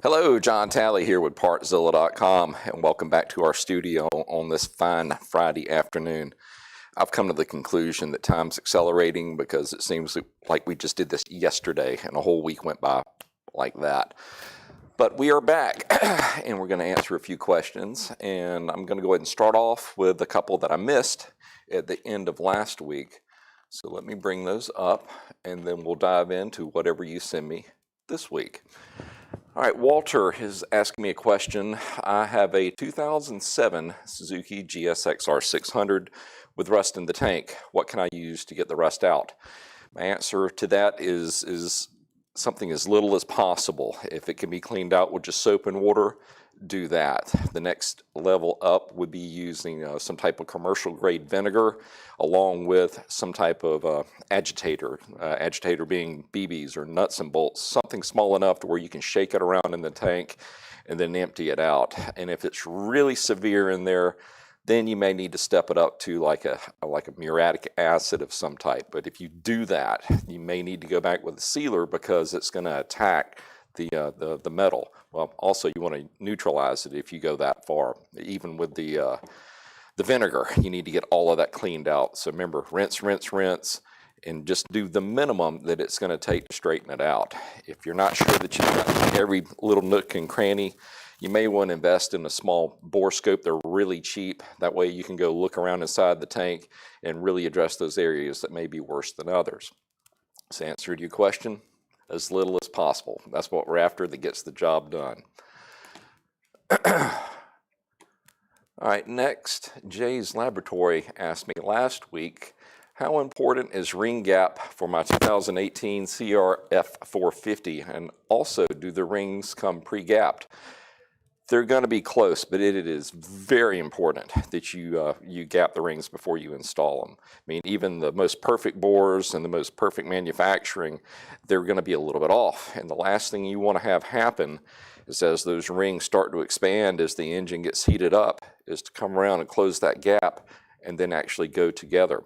Hello, John Talley here with Partzilla.com, and welcome back to our studio on this fine Friday afternoon. I've come to the conclusion that time's accelerating because it seems like we just did this yesterday and a whole week went by like that. But we are back, and we're going to answer a few questions, and I'm going to go ahead and start off with a couple that I missed at the end of last week. So let me bring those up, and then we'll dive into whatever you send me this week. All right, Walter is asking me a question. I have a 2007 Suzuki GSXR 600 with rust in the tank. What can I use to get the rust out? My answer to that is something as little as possible. If it can be cleaned out with just soap and water, do that. The next level up would be using some type of commercial grade vinegar along with some type of agitator. Agitator being BBs or nuts and bolts, something small enough to where you can shake it around in the tank and then empty it out. And if it's really severe in there, then you may need to step it up to like a muriatic acid of some type. But if you do that, you may need to go back with a sealer because it's going to attack the metal. Well, also you want to neutralize it if you go that far. Even with the vinegar, you need to get all of that cleaned out. So remember, rinse, rinse, rinse, and just do the minimum that it's going to take to straighten it out. If you're not sure that you've got every little nook and cranny, you may want to invest in a small bore scope. They're really cheap. That way you can go look around inside the tank and really address those areas that may be worse than others. So answer to your question, as little as possible. That's what we're after that gets the job done. All right, next, Jay's Laboratory asked me last week, how important is ring gap for my 2018 CRF 450? And also, do the rings come pre-gapped? They're going to be close, but it is very important that you gap the rings before you install them. I mean, even the most perfect bores and the most perfect manufacturing, they're going to be a little bit off. And the last thing you want to have happen is as those rings start to expand, as the engine gets heated up, is to come around and close that gap and then actually go together.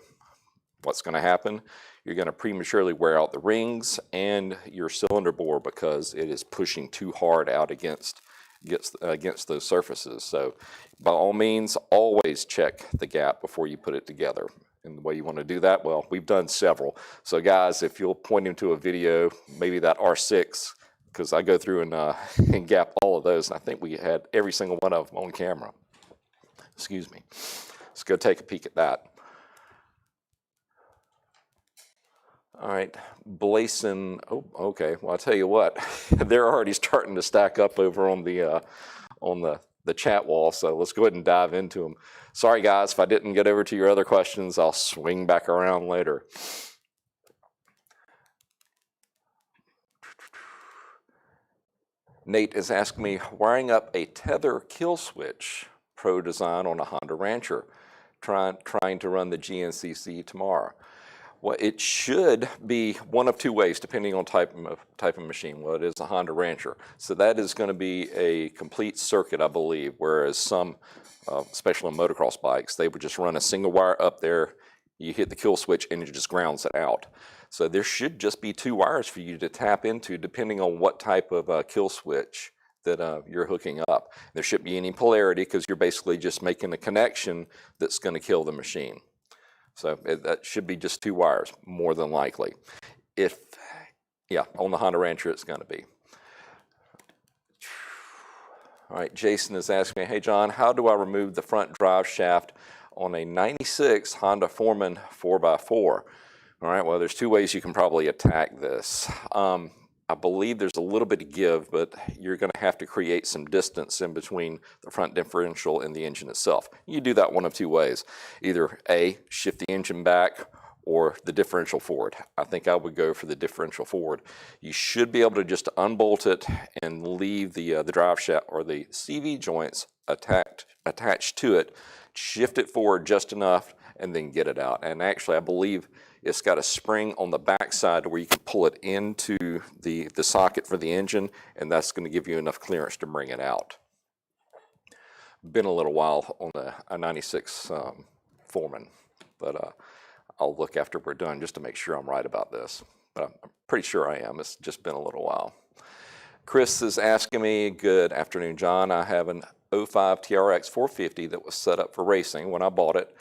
What's going to happen? You're going to prematurely wear out the rings and your cylinder bore because it is pushing too hard out against those surfaces. So by all means, always check the gap before you put it together. And the way you want to do that, well, we've done several. So guys, if you'll point him to a video, maybe that R6, because I go through and gap all of those, and I think we had every single one of them on camera. Excuse me. Let's go take a peek at that. All right, Blason, oh, okay, well, I'll tell you what, they're already starting to stack up over on the chat wall, so let's go ahead and dive into them. Sorry, guys, if I didn't get over to your other questions, I'll swing back around later. Nate is asking me, wiring up a tether kill switch, Pro design on a Honda Rancher, trying to run the GNCC tomorrow. Well, it should be one of two ways, depending on type of machine. Well, it is a Honda Rancher, so that is going to be a complete circuit, I believe, whereas some, especially on motocross bikes, they would just run a single wire up there, you hit the kill switch, and it just grounds it out. So there should just be two wires for you to tap into, depending on what type of kill switch that you're hooking up. There shouldn't be any polarity, because you're basically just making a connection that's going to kill the machine. So that should be just two wires, more than likely. On the Honda Rancher, it's going to be. All right, Jason is asking me, hey, John, how do I remove the front drive shaft on a 96 Honda Foreman 4x4? All right, well, there's two ways you can probably attack this. I believe there's a little bit of give, but you're going to have to create some distance in between the front differential and the engine itself. You do that one of two ways. Either A, shift the engine back, or the differential forward. I think I would go for the differential forward. You should be able to just unbolt it and leave the drive shaft or the CV joints attached to it, shift it forward just enough, and then get it out. And actually, I believe it's got a spring on the back side where you can pull it into the socket for the engine, and that's going to give you enough clearance to bring it out. Been a little while on a 96 Foreman, but I'll look after we're done just to make sure I'm right about this. But I'm pretty sure I am. It's just been a little while. Chris is asking me, good afternoon, John. I have an '05 TRX 450 that was set up for racing when I bought it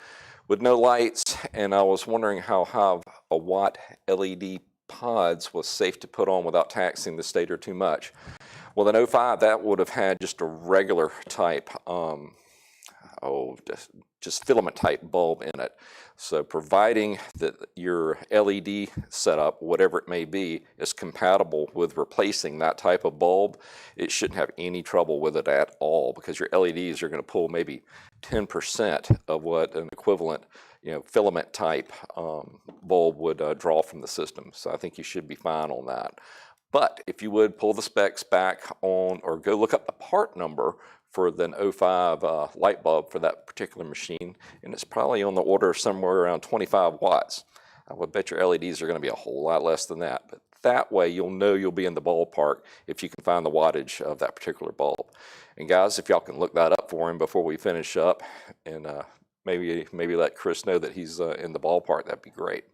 with no lights, and I was wondering how high a watt LED pods was safe to put on without taxing the stator too much. Well, in '05, that would have had just a regular type, just filament type bulb in it. So providing that your LED setup, whatever it may be, is compatible with replacing that type of bulb, it shouldn't have any trouble with it at all, because your LEDs are going to pull maybe 10% of what an equivalent filament type bulb would draw from the system. So I think you should be fine on that. But if you would pull the specs back on, or go look up the part number for the '05 light bulb for that particular machine, and it's probably on the order of somewhere around 25 watts. I would bet your LEDs are going to be a whole lot less than that. But that way you'll know you'll be in the ballpark if you can find the wattage of that particular bulb. And guys, if y'all can look that up for him before we finish up, and maybe let Chris know that he's in the ballpark, that'd be great.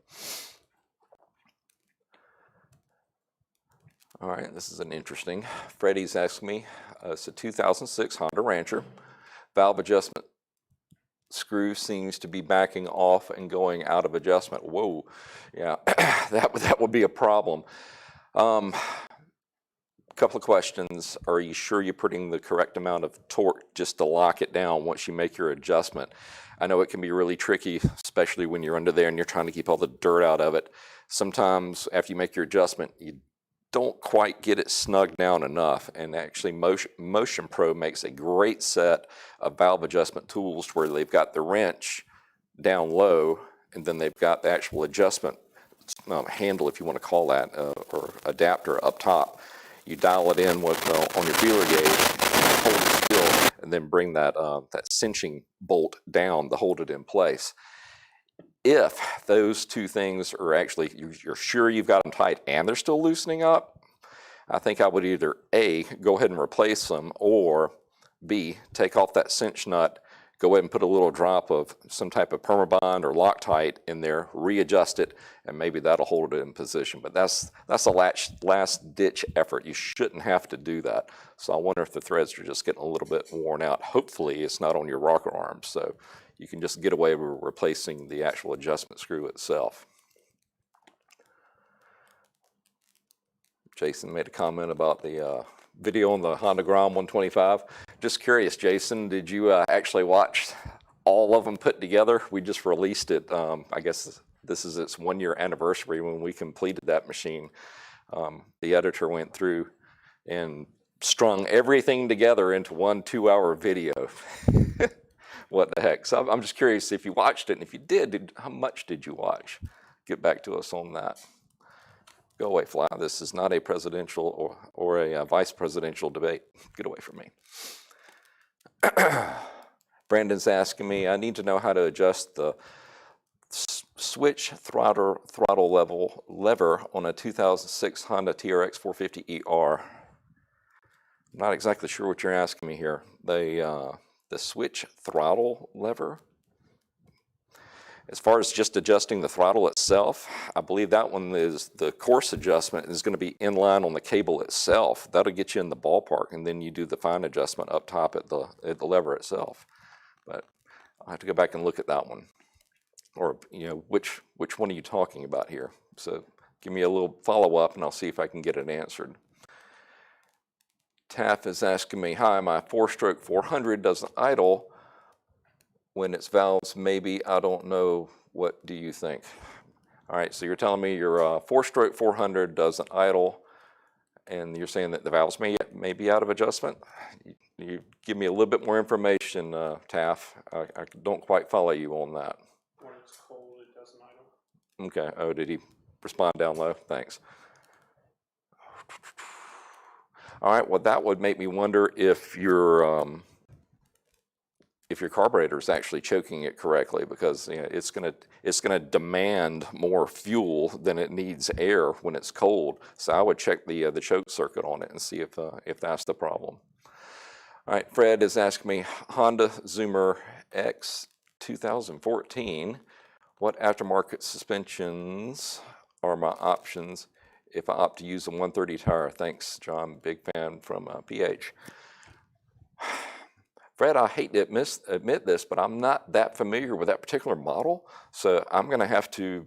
All right, this is an interesting. Freddie's asked me, it's a 2006 Honda Rancher. Valve adjustment screw seems to be backing off and going out of adjustment. Whoa, yeah, that would be a problem. Couple of questions. Are you sure you're putting the correct amount of torque just to lock it down once you make your adjustment? I know it can be really tricky, especially when you're under there and you're trying to keep all the dirt out of it. Sometimes after you make your adjustment, you don't quite get it snugged down enough, and actually Motion Pro makes a great set of valve adjustment tools where they've got the wrench down low, and then they've got the actual adjustment handle, if you want to call that, or adapter up top. You dial it in with on your feeler gauge, hold it still, and then bring that that cinching bolt down to hold it in place. If those two things are actually, you're sure you've got them tight and they're still loosening up, I think I would either A, go ahead and replace them, or B, take off that cinch nut, go ahead and put a little drop of some type of Permabond or Loctite in there, readjust it, and maybe that'll hold it in position. But that's a last ditch effort. You shouldn't have to do that. So I wonder if the threads are just getting a little bit worn out. Hopefully it's not on your rocker arms, so you can just get away with replacing the actual adjustment screw itself. Jason made a comment about the video on the Honda Grom 125. Just curious, Jason, did you actually watch all of them put together? We just released it. I guess this is its 1-year anniversary when we completed that machine. The editor went through and strung everything together into one 2-hour video. What the heck? So I'm just curious if you watched it, and if you did, how much did you watch? Get back to us on that. Go away, Fly. This is not a presidential or a vice presidential debate. Get away from me. Brandon's asking me, I need to know how to adjust the switch throttle lever on a 2006 Honda TRX 450ER. I'm not exactly sure what you're asking me here. The switch throttle lever. As far as just adjusting the throttle itself, I believe that one is the coarse adjustment is going to be in line on the cable itself. That'll get you in the ballpark, and then you do the fine adjustment up top at the lever itself. But I'll have to go back and look at that one. Or, which one are you talking about here? So give me a little follow-up, and I'll see if I can get it answered. Taff is asking me, hi, my 4-stroke 400 doesn't idle when its valves maybe, I don't know, what do you think? All right, so you're telling me your 4-stroke 400 doesn't idle, and you're saying that the valves may be out of adjustment? You give me a little bit more information, Taff. I don't quite follow you on that. When it's cold, it doesn't idle. Okay, oh, did he respond down low? Thanks. All right, well, that would make me wonder if your carburetor is actually choking it correctly, because it's gonna demand more fuel than it needs air when it's cold. So I would check the choke circuit on it and see if that's the problem. All right, Fred is asking me, Honda Zoomer X 2014, what aftermarket suspensions are my options if I opt to use a 130 tire. Thanks, John. Big fan from PH. Fred, I hate to admit this, but I'm not that familiar with that particular model, so I'm going to have to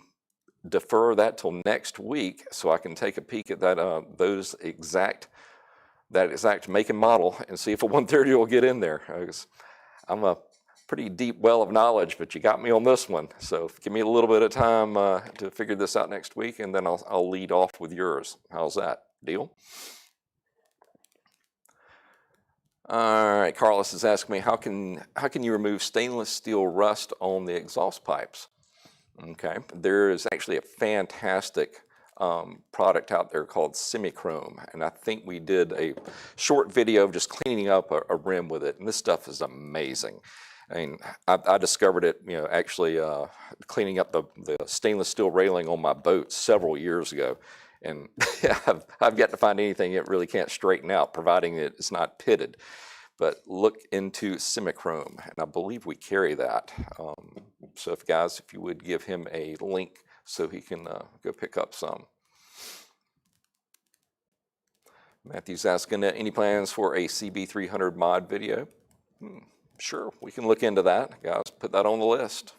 defer that till next week so I can take a peek at that that exact make and model and see if a 130 will get in there. I'm a pretty deep well of knowledge, but you got me on this one. So give me a little bit of time to figure this out next week, and then I'll lead off with yours. How's that? Deal? All right, Carlos is asking me, how can you remove stainless steel rust on the exhaust pipes? Okay, there is actually a fantastic product out there called Semichrome, and I think we did a short video of just cleaning up a rim with it, and this stuff is amazing. I mean, I discovered it, actually cleaning up the stainless steel railing on my boat several years ago. And I've yet to find anything it really can't straighten out, providing it's not pitted. But look into Semichrome, and I believe we carry that. So if you would give him a link so he can go pick up some. Matthew's asking, any plans for a CB300 mod video? Sure, we can look into that. Guys, put that on the list.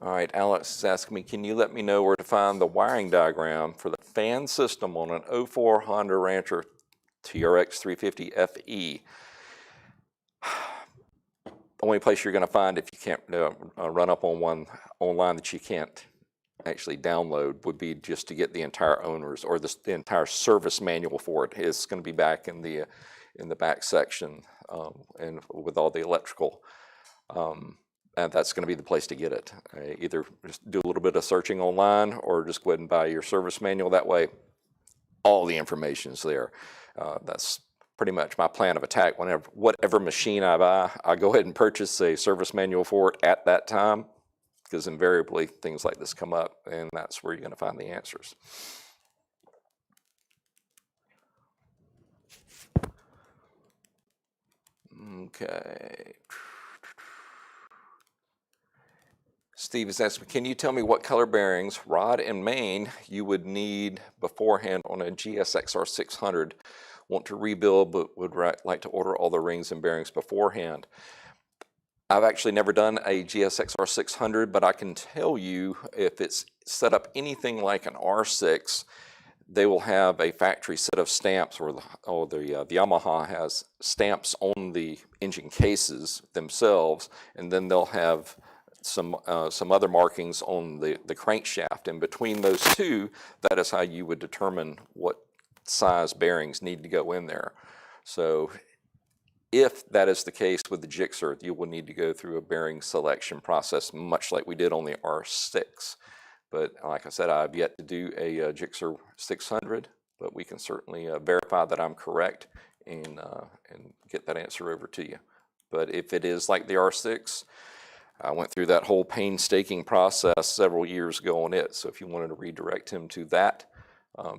All right, Alex is asking me, can you let me know where to find the wiring diagram for the fan system on an 04 Honda Rancher TRX 350 FE? The only place you're going to find if you can't run up on one online that you can't actually download would be just to get the entire owner's or the entire service manual for it. It's going to be back in the back section and with all the electrical. And that's going to be the place to get it. Either just do a little bit of searching online or just go ahead and buy your service manual. That way, all the information is there. That's pretty much my plan of attack. Whatever machine I buy, I go ahead and purchase a service manual for it at that time, because invariably things like this come up, and that's where you're going to find the answers. Okay. Steve is asking, can you tell me what color bearings, rod and main, you would need beforehand on a GSXR 600? Want to rebuild, but would like to order all the rings and bearings beforehand. I've actually never done a GSXR 600, but I can tell you if it's set up anything like an R6, they will have a factory set of stamps, or the Yamaha has stamps on the engine cases themselves, and then they'll have some other markings on the crankshaft. And between those two, that is how you would determine what size bearings need to go in there. So if that is the case with the Gixxer, you will need to go through a bearing selection process, much like we did on the R6. But like I said, I've yet to do a Gixxer 600, but we can certainly verify that I'm correct and get that answer over to you. But if it is like the R6, I went through that whole painstaking process several years ago on it. So if you wanted to redirect him to that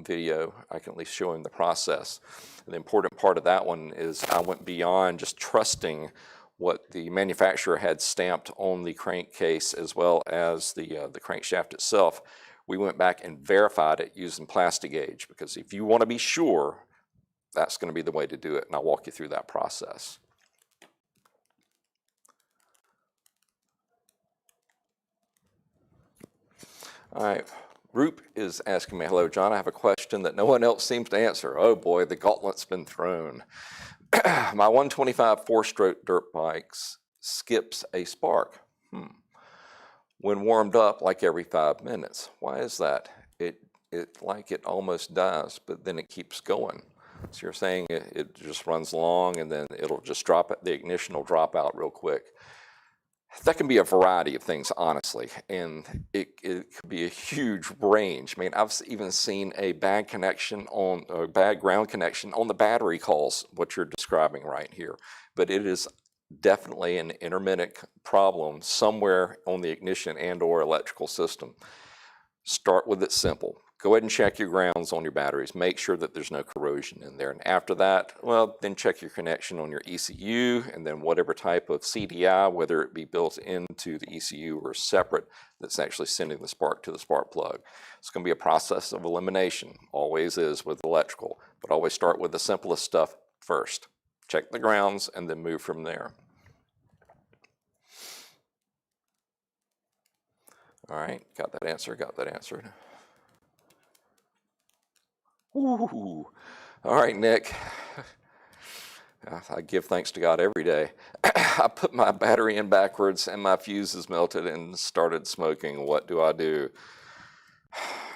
video, I can at least show him the process. And the important part of that one is I went beyond just trusting what the manufacturer had stamped on the crankcase as well as the crankshaft itself. We went back and verified it using Plastigauge, because if you want to be sure, that's going to be the way to do it, and I'll walk you through that process. All right, Roop is asking me, hello, John, I have a question that no one else seems to answer. Oh boy, the gauntlet's been thrown. My 125 four-stroke dirt bikes skips a spark when warmed up like every 5 minutes. Why is that? It almost dies, but then it keeps going. So you're saying it just runs long and then it'll just drop, the ignition will drop out real quick. That can be a variety of things, honestly, and it could be a huge range. I mean, I've even seen a bad connection on, or bad ground connection on the battery calls, what you're describing right here. But it is definitely an intermittent problem somewhere on the ignition and or electrical system. Start with it simple. go ahead and check your grounds on your batteries. Make sure that there's no corrosion in there. And after that, well, then check your connection on your ECU, and then whatever type of CDI, whether it be built into the ECU or separate, that's actually sending the spark to the spark plug. It's going to be a process of elimination, always is with electrical, but always start with the simplest stuff first. Check the grounds and then move from there. All right, got that answered. Ooh. All right, Nick. I give thanks to God every day. I put my battery in backwards and my fuse is melted and started smoking. What do I do?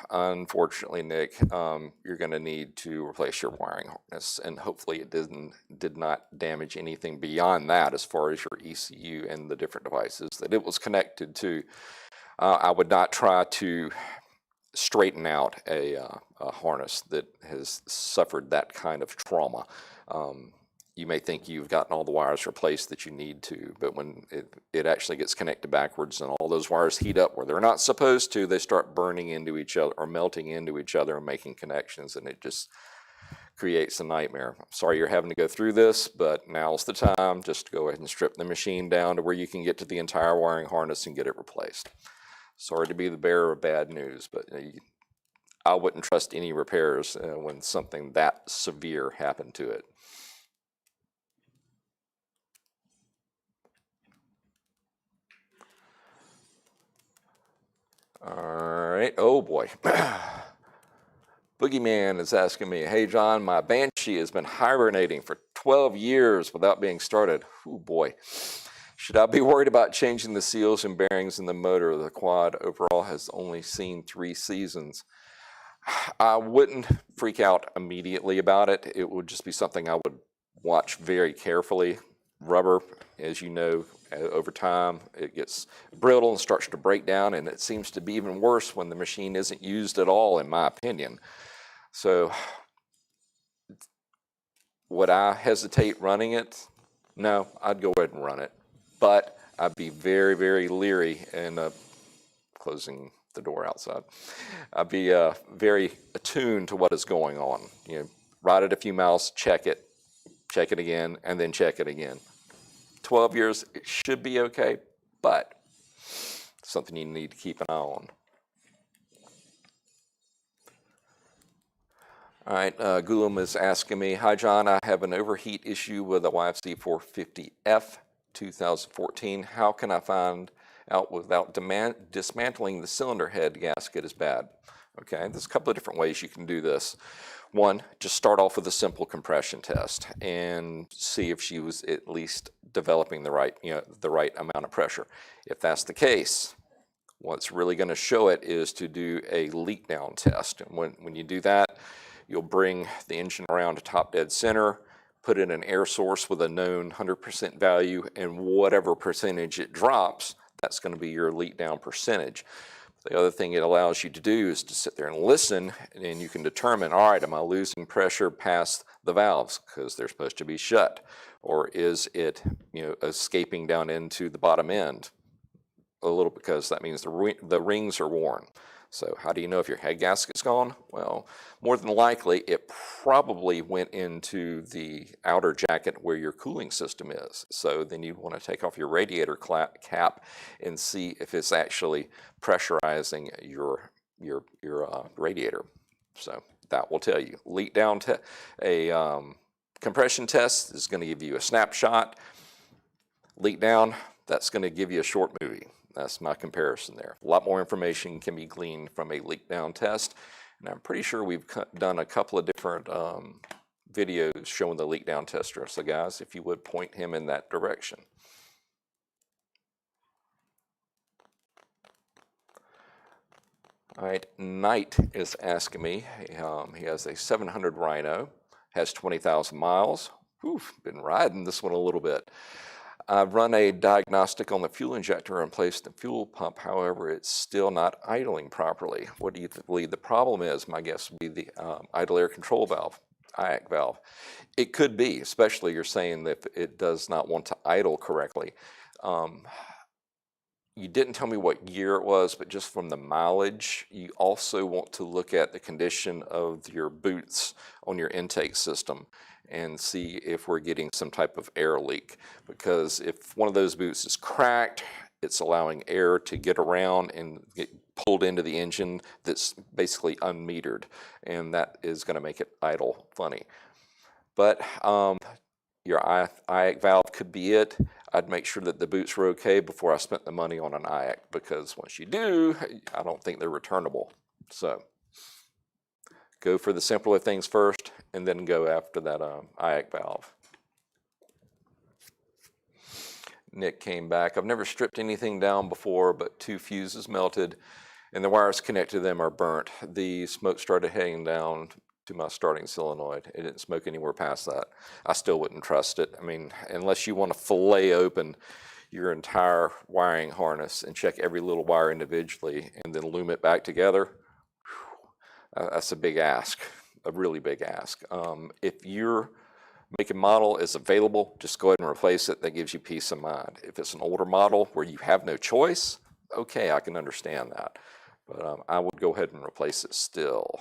Unfortunately, Nick, you're going to need to replace your wiring harness, and hopefully it did not damage anything beyond that as far as your ECU and the different devices that it was connected to. I would not try to straighten out a harness that has suffered that kind of trauma. You may think you've gotten all the wires replaced that you need to, but when it actually gets connected backwards and all those wires heat up where they're not supposed to, they start burning into each other or melting into each other and making connections, and it just creates a nightmare. I'm sorry you're having to go through this, but now's the time just to go ahead and strip the machine down to where you can get to the entire wiring harness and get it replaced. Sorry to be the bearer of bad news, but I wouldn't trust any repairs when something that severe happened to it. All right, oh boy. Boogeyman is asking me, hey John, my Banshee has been hibernating for 12 years without being started. Oh boy. Should I be worried about changing the seals and bearings in the motor? The quad overall has only seen 3 seasons. I wouldn't freak out immediately about it. It would just be something I would watch very carefully. Rubber, as you know, over time, it gets brittle and starts to break down, and it seems to be even worse when the machine isn't used at all, in my opinion. So, would I hesitate running it? No, I'd go ahead and run it. But I'd be very, very leery and closing the door outside. I'd be very attuned to what is going on. Ride it a few miles, check it again, and then check it again. 12 years, it should be okay, but something you need to keep an eye on. All right, Gulam is asking me, hi John, I have an overheat issue with a YFC 450F 2014. How can I find out without dismantling the cylinder head gasket is bad? Okay, there's a couple of different ways you can do this. One, just start off with a simple compression test and see if she was at least developing the right amount of pressure. If that's the case, what's really going to show it is to do a leak down test. And when you do that, you'll bring the engine around to top dead center, put in an air source with a known 100% value, and whatever percentage it drops, that's going to be your leak down percentage. The other thing it allows you to do is to sit there and listen, and you can determine, all right, am I losing pressure past the valves because they're supposed to be shut? Or is it escaping down into the bottom end a little, because that means the rings are worn. So how do you know if your head gasket's gone? Well, more than likely, it probably went into the outer jacket where your cooling system is. So then you'd want to take off your radiator cap and see if it's actually pressurizing your radiator. So that will tell you. Leak down compression test is going to give you a snapshot. Leak down, that's going to give you a short movie. That's my comparison there. A lot more information can be gleaned from a leak down test. And I'm pretty sure we've done a couple of different videos showing the leak down tester. So guys, if you would point him in that direction. All right, Knight is asking me, he has a 700 Rhino, has 20,000 miles. Whew, been riding this one a little bit. I've run a diagnostic on the fuel injector and placed the fuel pump. However, it's still not idling properly. What do you believe the problem is? My guess would be the idle air control valve, IAC valve. It could be, especially you're saying that it does not want to idle correctly. you didn't tell me what year it was, but just from the mileage, you also want to look at the condition of your boots on your intake system and see if we're getting some type of air leak. Because if one of those boots is cracked, it's allowing air to get around and get pulled into the engine that's basically unmetered, and that is going to make it idle funny. But your IAC valve could be it. I'd make sure that the boots were okay before I spent the money on an IAC, because once you do, I don't think they're returnable. So go for the simpler things first, and then go after that IAC valve. Nick came back. I've never stripped anything down before, but 2 fuses melted, and the wires connected to them are burnt. The smoke started heading down to my starting solenoid. It didn't smoke anywhere past that. I still wouldn't trust it. I mean, unless you want to fillet open your entire wiring harness and check every little wire individually and then loom it back together, that's a big ask, a really big ask. If your make and model is available, just go ahead and replace it. That gives you peace of mind. If it's an older model where you have no choice, okay, I can understand that. But I would go ahead and replace it still.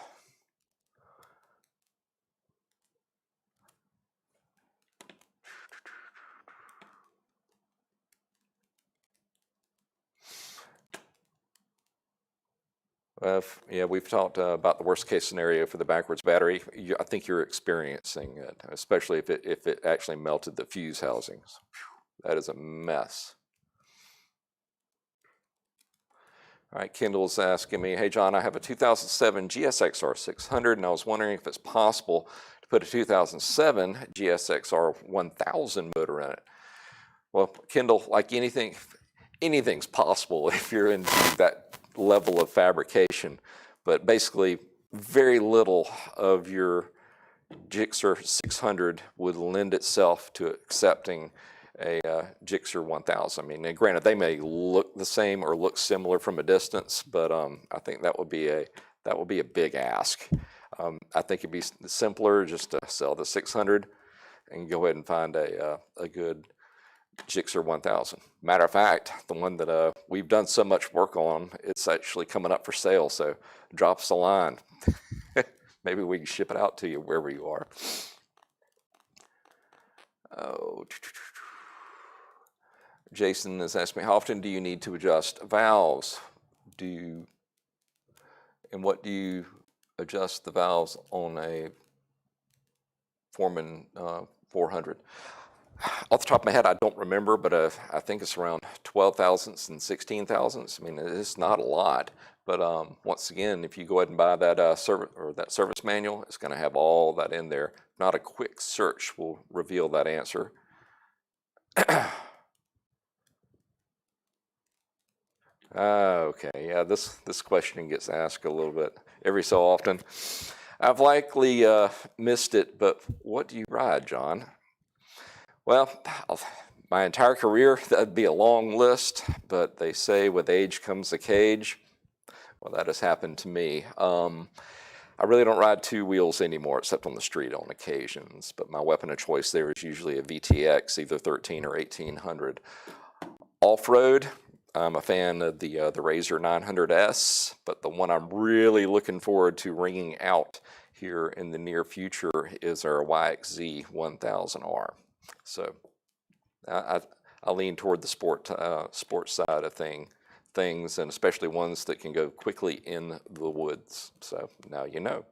Yeah, we've talked about the worst case scenario for the backwards battery. I think you're experiencing it, especially if it actually melted the fuse housings. That is a mess. All right, Kendall's asking me, hey John, I have a 2007 GSXR 600, and I was wondering if it's possible to put a 2007 GSXR 1000 motor in it. Well, Kendall, like anything, anything's possible if you're into that level of fabrication, but basically very little of your GSXR 600 would lend itself to accepting a GSXR 1000. I mean, granted, they may look the same or look similar from a distance, but I think that would be a big ask. I think it'd be simpler just to sell the 600 and go ahead and find a good GSXR 1000. Matter of fact, the one that we've done so much work on, it's actually coming up for sale, so drop us a line. Maybe we can ship it out to you wherever you are. Oh, Jason has asked me, how often do you need to adjust valves? And what do you adjust the valves on a Foreman 400? Off the top of my head, I don't remember, but I think it's around 12 thousandths and 16 thousandths. I mean, it's not a lot, but once again, if you go ahead and buy that service manual, it's going to have all that in there. Not a quick search will reveal that answer. Okay, yeah, this question gets asked a little bit every so often. I've likely missed it, but what do you ride, John? Well, my entire career, that'd be a long list, but they say with age comes a cage. Well, that has happened to me. I really don't ride 2 wheels anymore, except on the street on occasions, but my weapon of choice there is usually a VTX, either 13 or 1800. Off-road, I'm a fan of the RZR 900S, but the one I'm really looking forward to ringing out here in the near future is our YXZ 1000R. So I lean toward the sports side of things, and especially ones that can go quickly in the woods. So now you know.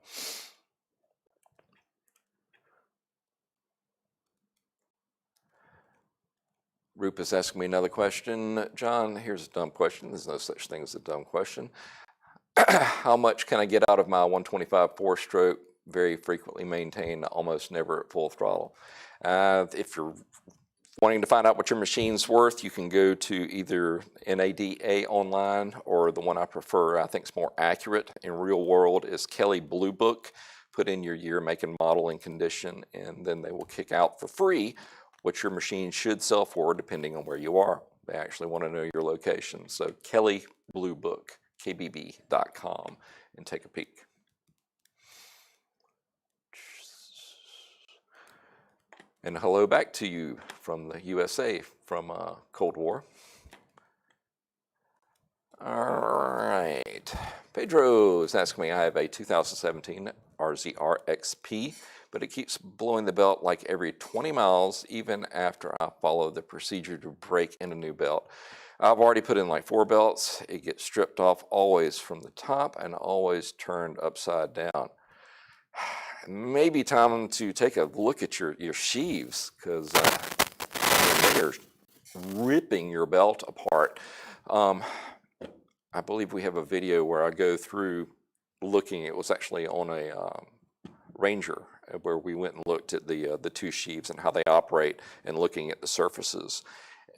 Rupa's asking me another question. John, here's a dumb question. There's no such thing as a dumb question. How much can I get out of my 125 4-stroke, very frequently maintained, almost never at full throttle? If you're wanting to find out what your machine's worth, you can go to either NADA online, or the one I prefer, I think is more accurate in real world, is Kelly Blue Book. Put in your year, make, and model and condition, and then they will kick out for free what your machine should sell for, depending on where you are. They actually want to know your location. So Kelly Blue Book, kbb.com, and take a peek. And hello back to you from the USA, from Cold War. All right. Pedro is asking me, I have a 2017 RZR XP, but it keeps blowing the belt like every 20 miles, even after I follow the procedure to break in a new belt. I've already put in like 4 belts. It gets stripped off always from the top and always turned upside down. Maybe time to take a look at your sheaves, because they are ripping your belt apart. I believe we have a video where I go through looking. It was actually on a Ranger, where we went and looked at the 2 sheaves and how they operate, and looking at the surfaces.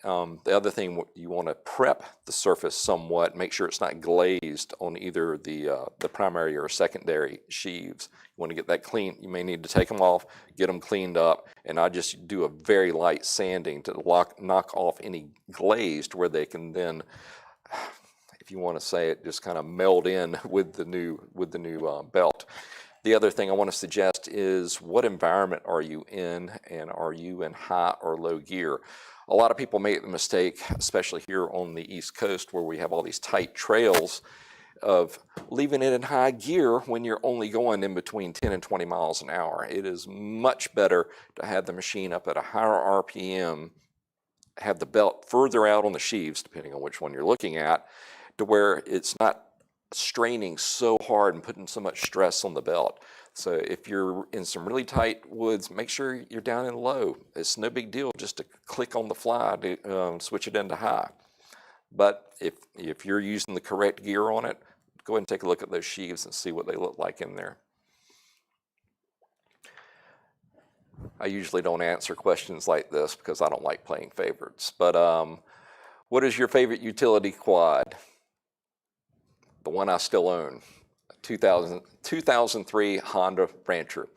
The other thing, you want to prep the surface somewhat, make sure it's not glazed on either the primary or secondary sheaves. You want to get that clean. You may need to take them off, get them cleaned up, and I just do a very light sanding to knock off any glazed, where they can then, if you want to say it, just kind of meld in with the new belt. The other thing I want to suggest is, what environment are you in, and are you in high or low gear? A lot of people make the mistake, especially here on the East Coast, where we have all these tight trails, of leaving it in high gear when you're only going in between 10 and 20 miles an hour. It is much better to have the machine up at a higher RPM, have the belt further out on the sheaves, depending on which one you're looking at, to where it's not straining so hard and putting so much stress on the belt. So if you're in some really tight woods, make sure you're down in low. It's no big deal just to click on the fly to switch it into high. But if you're using the correct gear on it, go ahead and take a look at those sheaves and see what they look like in there. I usually don't answer questions like this because I don't like playing favorites. But what is your favorite utility quad? The one I still own, 2003 Honda Rancher,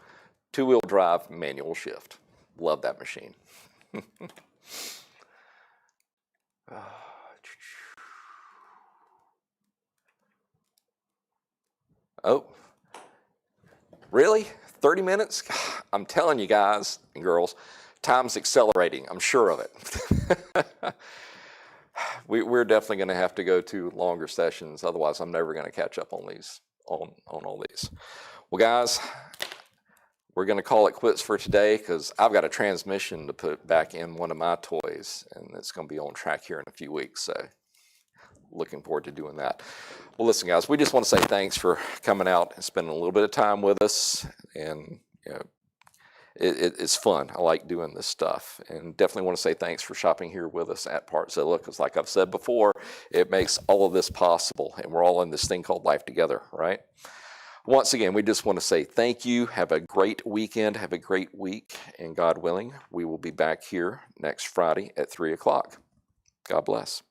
2-wheel drive, manual shift. Love that machine. Oh, really? 30 minutes? I'm telling you guys and girls, time's accelerating. I'm sure of it. We're definitely going to have to go to longer sessions. Otherwise, I'm never going to catch up on these, on all these. Well, guys, we're going to call it quits for today, because I've got a transmission to put back in one of my toys, and it's going to be on track here in a few weeks. So looking forward to doing that. Well, listen, guys, we just want to say thanks for coming out and spending a little bit of time with us. And it's fun. I like doing this stuff, and definitely want to say thanks for shopping here with us at Partzilla, because like I've said before, it makes all of this possible, and we're all in this thing called life together, right? Once again, we just want to say thank you. Have a great weekend. Have a great week, and God willing, we will be back here next Friday at 3 o'clock. God bless.